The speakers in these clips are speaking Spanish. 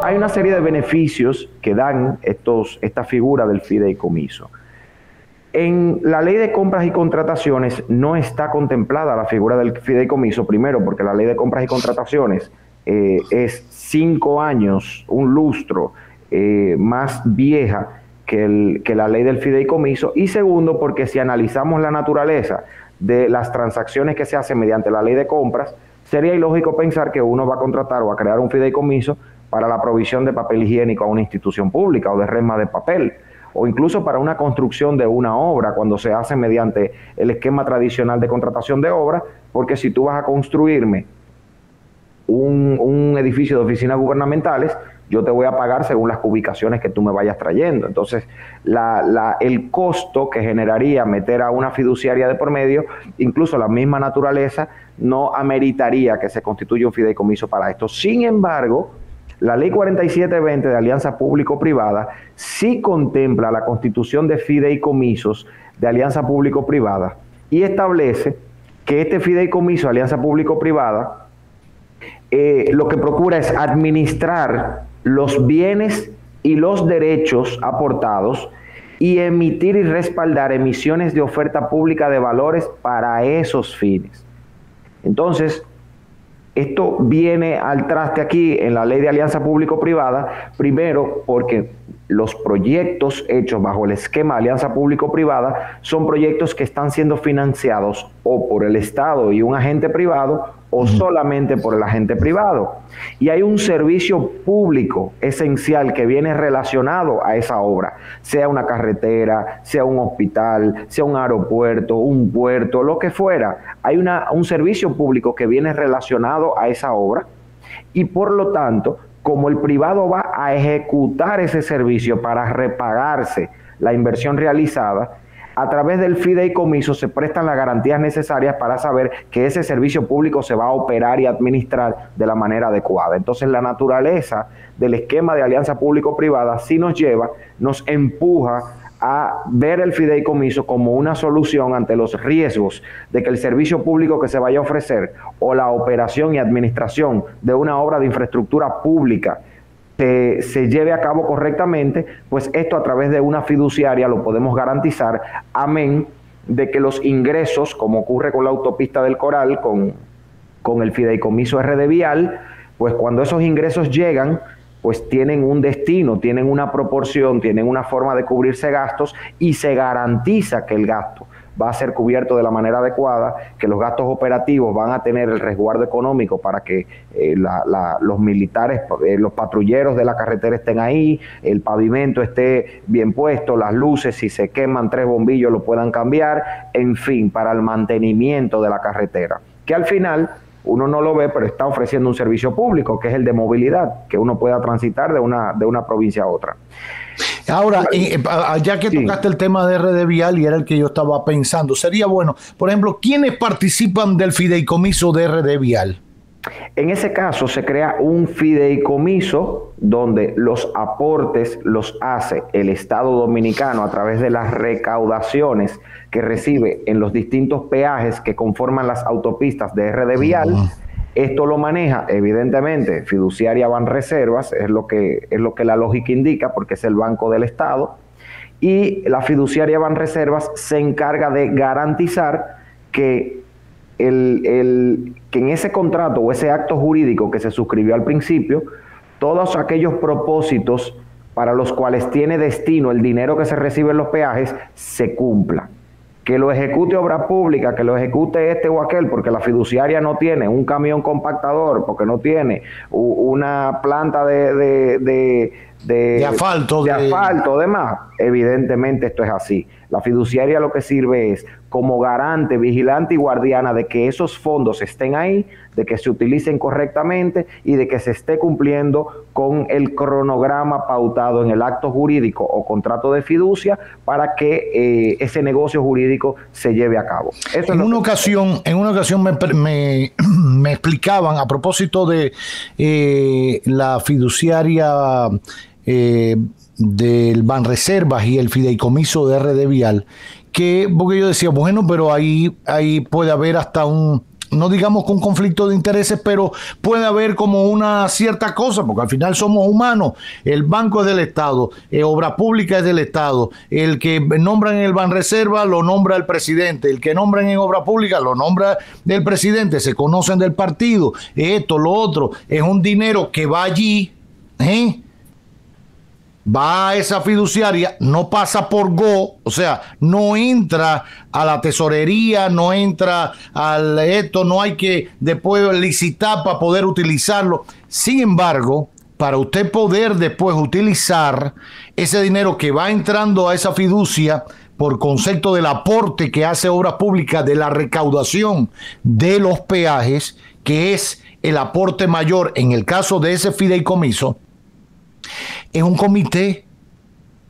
hay una serie de beneficios que dan esta figura del fideicomiso. En la ley de compras y contrataciones no está contemplada la figura del fideicomiso, primero porque la ley de compras y contrataciones es 5 años, un lustro más vieja que la ley del fideicomiso, y segundo porque si analizamos la naturaleza de las transacciones que se hacen mediante la ley de compras, sería ilógico pensar que uno va a contratar o a crear un fideicomiso para la provisión de papel higiénico a una institución pública o de resma de papel, o incluso para una construcción de una obra cuando se hace mediante el esquema tradicional de contratación de obra, porque si tú vas a construirme un edificio de oficinas gubernamentales, yo te voy a pagar según las ubicaciones que tú me vayas trayendo. Entonces, el costo que generaría meter a una fiduciaria de por medio, incluso la misma naturaleza, no ameritaría que se constituya un fideicomiso para esto. Sin embargo, la ley 4720 de alianza público-privada sí contempla la constitución de fideicomisos de alianza público-privada y establece que este fideicomiso de alianza público-privada lo que procura es administrar los bienes y los derechos aportados y emitir y respaldar emisiones de oferta pública de valores para esos fines. Entonces, esto viene al traste aquí en la ley de alianza público-privada, primero porque los proyectos hechos bajo el esquema de alianza público-privada son proyectos que están siendo financiados o por el Estado y un agente privado o solamente por el agente privado. Y hay un servicio público esencial que viene relacionado a esa obra, sea una carretera, sea un hospital, sea un aeropuerto, un puerto, lo que fuera. Hay un servicio público que viene relacionado a esa obra y por lo tanto, como el privado va a ejecutar ese servicio para repagarse la inversión realizada, a través del fideicomiso se prestan las garantías necesarias para saber que ese servicio público se va a operar y administrar de la manera adecuada. Entonces, la naturaleza del esquema de alianza público-privada sí nos empuja a ver el fideicomiso como una solución ante los riesgos de que el servicio público que se vaya a ofrecer o la operación y administración de una obra de infraestructura pública se lleve a cabo correctamente, pues esto a través de una fiduciaria lo podemos garantizar, amén de que los ingresos, como ocurre con la autopista del Coral, con el fideicomiso RD Vial, pues cuando esos ingresos llegan, pues tienen un destino, tienen una proporción, tienen una forma de cubrirse gastos y se garantiza que el gasto va a ser cubierto de la manera adecuada, que los gastos operativos van a tener el resguardo económico para que los militares, los patrulleros de la carretera estén ahí, el pavimento esté bien puesto, las luces, si se queman 3 bombillos lo puedan cambiar, en fin, para el mantenimiento de la carretera, que al final uno no lo ve, pero está ofreciendo un servicio público, que es el de movilidad, que uno pueda transitar de una provincia a otra. Ahora, ya que tocaste el tema de RD Vial y era el que yo estaba pensando, sería bueno, por ejemplo, ¿quiénes participan del fideicomiso de RD Vial? En ese caso se crea un fideicomiso donde los aportes los hace el Estado Dominicano a través de las recaudaciones que recibe en los distintos peajes que conforman las autopistas de RD Vial. Esto lo maneja, evidentemente, Fiduciaria Banreservas, es lo que la lógica indica, porque es el banco del Estado, y la Fiduciaria Banreservas se encarga de garantizar que que en ese contrato o ese acto jurídico que se suscribió al principio, todos aquellos propósitos para los cuales tiene destino el dinero que se recibe en los peajes se cumpla. Que lo ejecute obra pública, que lo ejecute este o aquel, porque la fiduciaria no tiene un camión compactador, porque no tiene una planta de asfalto, demás. Evidentemente esto es así. La fiduciaria lo que sirve es como garante, vigilante y guardiana de que esos fondos estén ahí, de que se utilicen correctamente y de que se esté cumpliendo con el cronograma pautado en el acto jurídico o contrato de fiducia para que ese negocio jurídico se lleve a cabo. Eso en una ocasión me explicaban a propósito de la fiduciaria del Banreservas y el fideicomiso de RD Vial, porque yo decía, bueno, pero ahí puede haber hasta un no digamos con conflicto de intereses, pero puede haber como una cierta cosa, porque al final somos humanos. El banco es del Estado, obra pública es del Estado, el que nombran en el Banreserva lo nombra el presidente, el que nombran en obra pública lo nombra el presidente, se conocen del partido, esto, lo otro, es un dinero que va allí, va a esa fiduciaria, no pasa por o sea, no entra a la tesorería, no entra al esto, no hay que después licitar para poder utilizarlo. Sin embargo, para usted poder después utilizar ese dinero que va entrando a esa fiducia por concepto del aporte que hace Obras Públicas de la recaudación de los peajes, que es el aporte mayor en el caso de ese fideicomiso, es un comité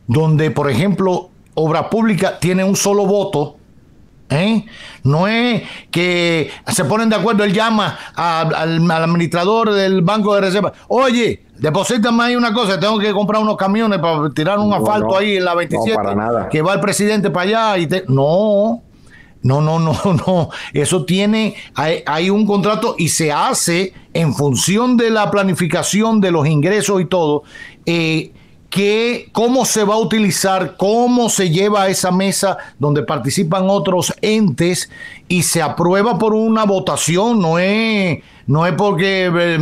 donde, por ejemplo, Obra Pública tiene un solo voto. No es que se ponen de acuerdo, él llama al administrador del Banco de Reserva, oye, deposítame ahí una cosa, tengo que comprar unos camiones para tirar un asfalto ahí en la 27, para nada. Que va el presidente para allá. No, eso hay un contrato y se hace en función de la planificación de los ingresos y todo, que cómo se va a utilizar, cómo se lleva a esa mesa donde participan otros entes y se aprueba por una votación. No es porque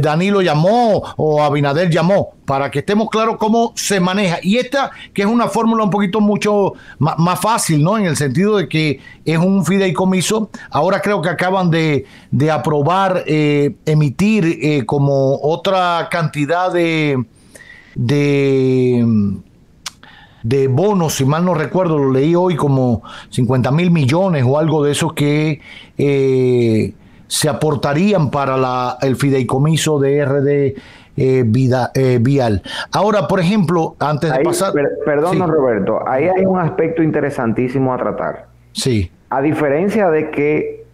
Danilo llamó o Abinader llamó, para que estemos claros cómo se maneja. Y esta, que es una fórmula un poquito mucho más fácil, ¿no? En el sentido de que es un fideicomiso. Ahora creo que acaban de aprobar, emitir como otra cantidad de bonos, si mal no recuerdo, lo leí hoy, como 50,000 millones o algo de esos que se aportarían para el fideicomiso de RD Vial. Ahora, por ejemplo, antes de pasar... Perdón, sí. Roberto, ahí hay un aspecto interesantísimo a tratar. Sí. A diferencia de que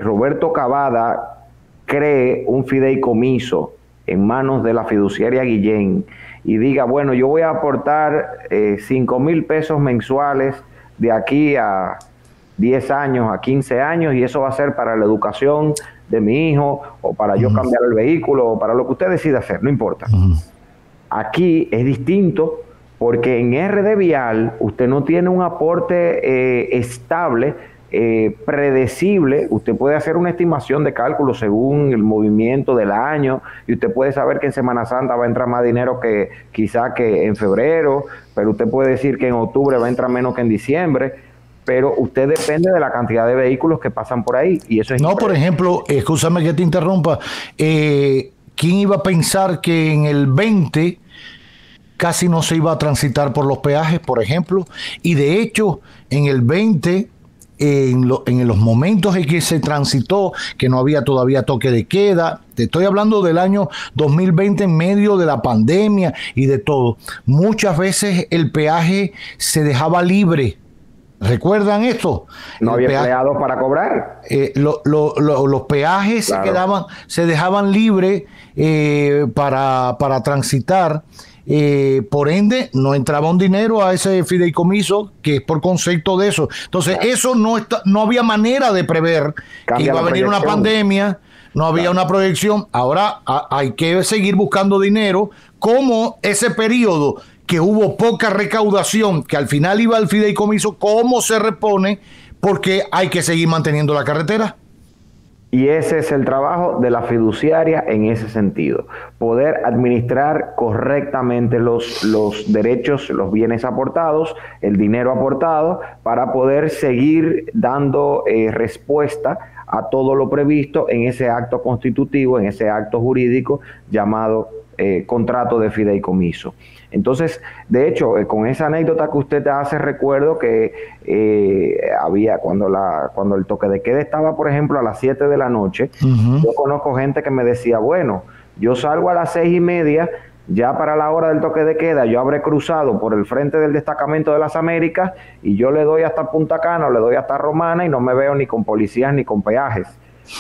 Roberto Cavada cree un fideicomiso en manos de la fiduciaria Guillén y diga, bueno, yo voy a aportar 5,000 pesos mensuales de aquí a 10 años, a 15 años, y eso va a ser para la educación de mi hijo, o para yo cambiar el vehículo, o para lo que usted decida hacer, no importa. Aquí es distinto, porque en RD Vial usted no tiene un aporte estable, predecible. Usted puede hacer una estimación de cálculo según el movimiento del año, y usted puede saber que en Semana Santa va a entrar más dinero que quizá que en febrero, pero usted puede decir que en octubre va a entrar menos que en diciembre, pero usted depende de la cantidad de vehículos que pasan por ahí, y eso es no, por ejemplo, escúchame que te interrumpa, ¿quién iba a pensar que en el 20 casi no se iba a transitar por los peajes, por ejemplo? Y de hecho, en el 20... En los momentos en que se transitó, que no había todavía toque de queda, te estoy hablando del año 2020 en medio de la pandemia y de todo, muchas veces el peaje se dejaba libre. ¿Recuerdan esto? No había empleados para cobrar. Los peajes, claro, se dejaban libres para transitar. Por ende, no entraba un dinero a ese fideicomiso, que es por concepto de eso. Entonces, eso no había manera de prever que iba a venir una pandemia, no había una proyección. Ahora hay que seguir buscando dinero, como ese periodo que hubo poca recaudación, que al final iba al fideicomiso, ¿cómo se repone? Porque hay que seguir manteniendo la carretera. Y ese es el trabajo de la fiduciaria en ese sentido, poder administrar correctamente los derechos, los bienes aportados, el dinero aportado, para poder seguir dando respuesta a todo lo previsto en ese acto constitutivo, en ese acto jurídico llamado contrato de fideicomiso. Entonces, de hecho, con esa anécdota que usted hace, recuerdo que había, cuando el toque de queda estaba, por ejemplo, a las 7 de la noche, yo conozco gente que me decía, bueno, yo salgo a las 6:30, ya para la hora del toque de queda, yo habré cruzado por el frente del destacamento de las Américas y yo le doy hasta Punta Cana o le doy hasta Romana y no me veo ni con policías ni con peajes,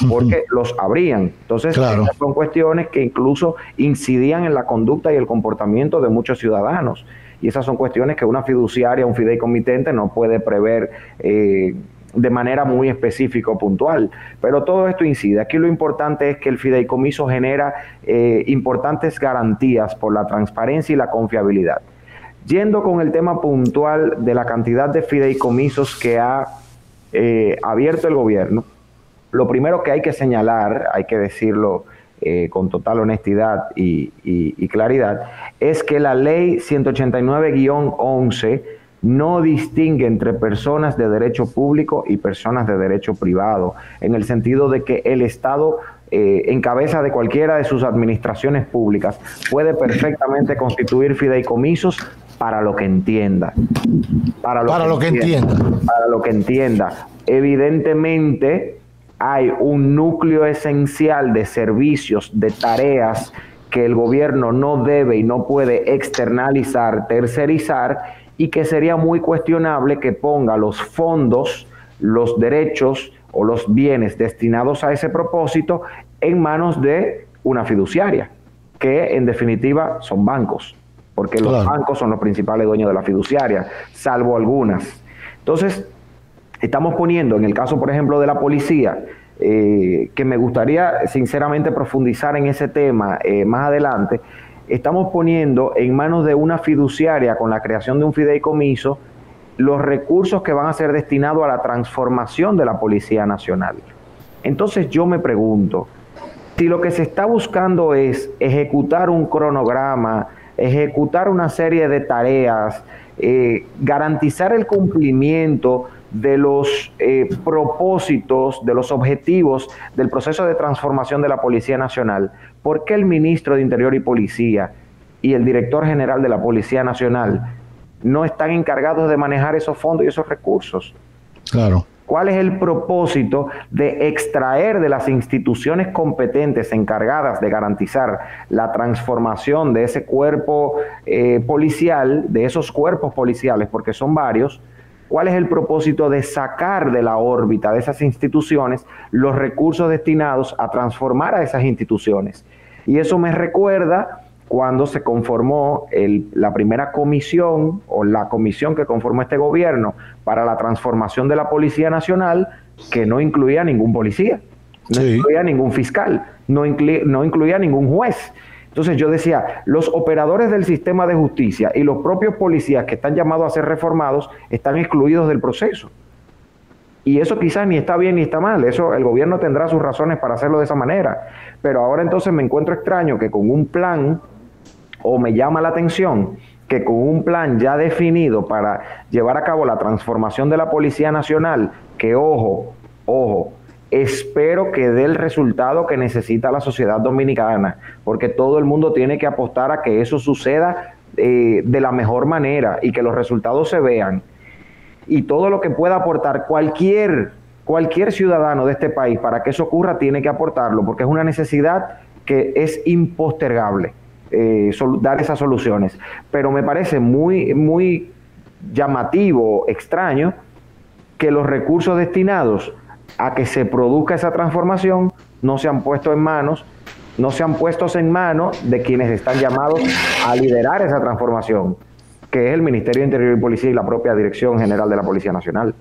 porque los abrían. Entonces, claro, esas son cuestiones que incluso incidían en la conducta y el comportamiento de muchos ciudadanos. Y esas son cuestiones que una fiduciaria, un fideicomitente no puede prever de manera muy específica o puntual. Pero todo esto incide. Aquí lo importante es que el fideicomiso genera importantes garantías por la transparencia y la confiabilidad. Yendo con el tema puntual de la cantidad de fideicomisos que ha abierto el gobierno, lo primero que hay que señalar, hay que decirlo con total honestidad y claridad, es que la ley 189-11 no distingue entre personas de derecho público y personas de derecho privado, en el sentido de que el Estado, en cabeza de cualquiera de sus administraciones públicas, puede perfectamente constituir fideicomisos para lo que entienda. Para lo que entienda. Evidentemente, hay un núcleo esencial de servicios, de tareas que el gobierno no debe y no puede externalizar, tercerizar, y que sería muy cuestionable que ponga los fondos, los derechos o los bienes destinados a ese propósito en manos de una fiduciaria, que en definitiva son bancos, porque los bancos son los principales dueños de la fiduciaria, salvo algunas. Entonces, estamos poniendo, en el caso, por ejemplo, de la policía, que me gustaría sinceramente profundizar en ese tema más adelante, estamos poniendo en manos de una fiduciaria, con la creación de un fideicomiso, los recursos que van a ser destinados a la transformación de la Policía Nacional. Entonces yo me pregunto, si lo que se está buscando es ejecutar un cronograma, ejecutar una serie de tareas, garantizar el cumplimiento de los propósitos, de los objetivos del proceso de transformación de la Policía Nacional, ¿por qué el ministro de Interior y Policía y el director general de la Policía Nacional no están encargados de manejar esos fondos y esos recursos? Claro. ¿Cuál es el propósito de extraer de las instituciones competentes encargadas de garantizar la transformación de ese cuerpo policial, de esos cuerpos policiales, porque son varios? ¿Cuál es el propósito de sacar de la órbita de esas instituciones los recursos destinados a transformar a esas instituciones? Y eso me recuerda cuando se conformó la primera comisión, o la comisión que conformó este gobierno para la transformación de la Policía Nacional, que no incluía ningún policía, no incluía ningún fiscal, no incluía ningún juez. Entonces yo decía, los operadores del sistema de justicia y los propios policías que están llamados a ser reformados están excluidos del proceso. Y eso quizás ni está bien ni está mal, eso el gobierno tendrá sus razones para hacerlo de esa manera. Pero ahora entonces me encuentro extraño que con un plan, o me llama la atención, que con un plan ya definido para llevar a cabo la transformación de la Policía Nacional, que ojo, espero que dé el resultado que necesita la sociedad dominicana, porque todo el mundo tiene que apostar a que eso suceda de la mejor manera y que los resultados se vean. Y todo lo que pueda aportar cualquier ciudadano de este país para que eso ocurra tiene que aportarlo, porque es una necesidad que es impostergable, dar esas soluciones. Pero me parece muy llamativo, extraño, que los recursos destinados a que se produzca esa transformación no se han puesto en manos de quienes están llamados a liderar esa transformación, que es el Ministerio de Interior y Policía y la propia Dirección General de la Policía Nacional.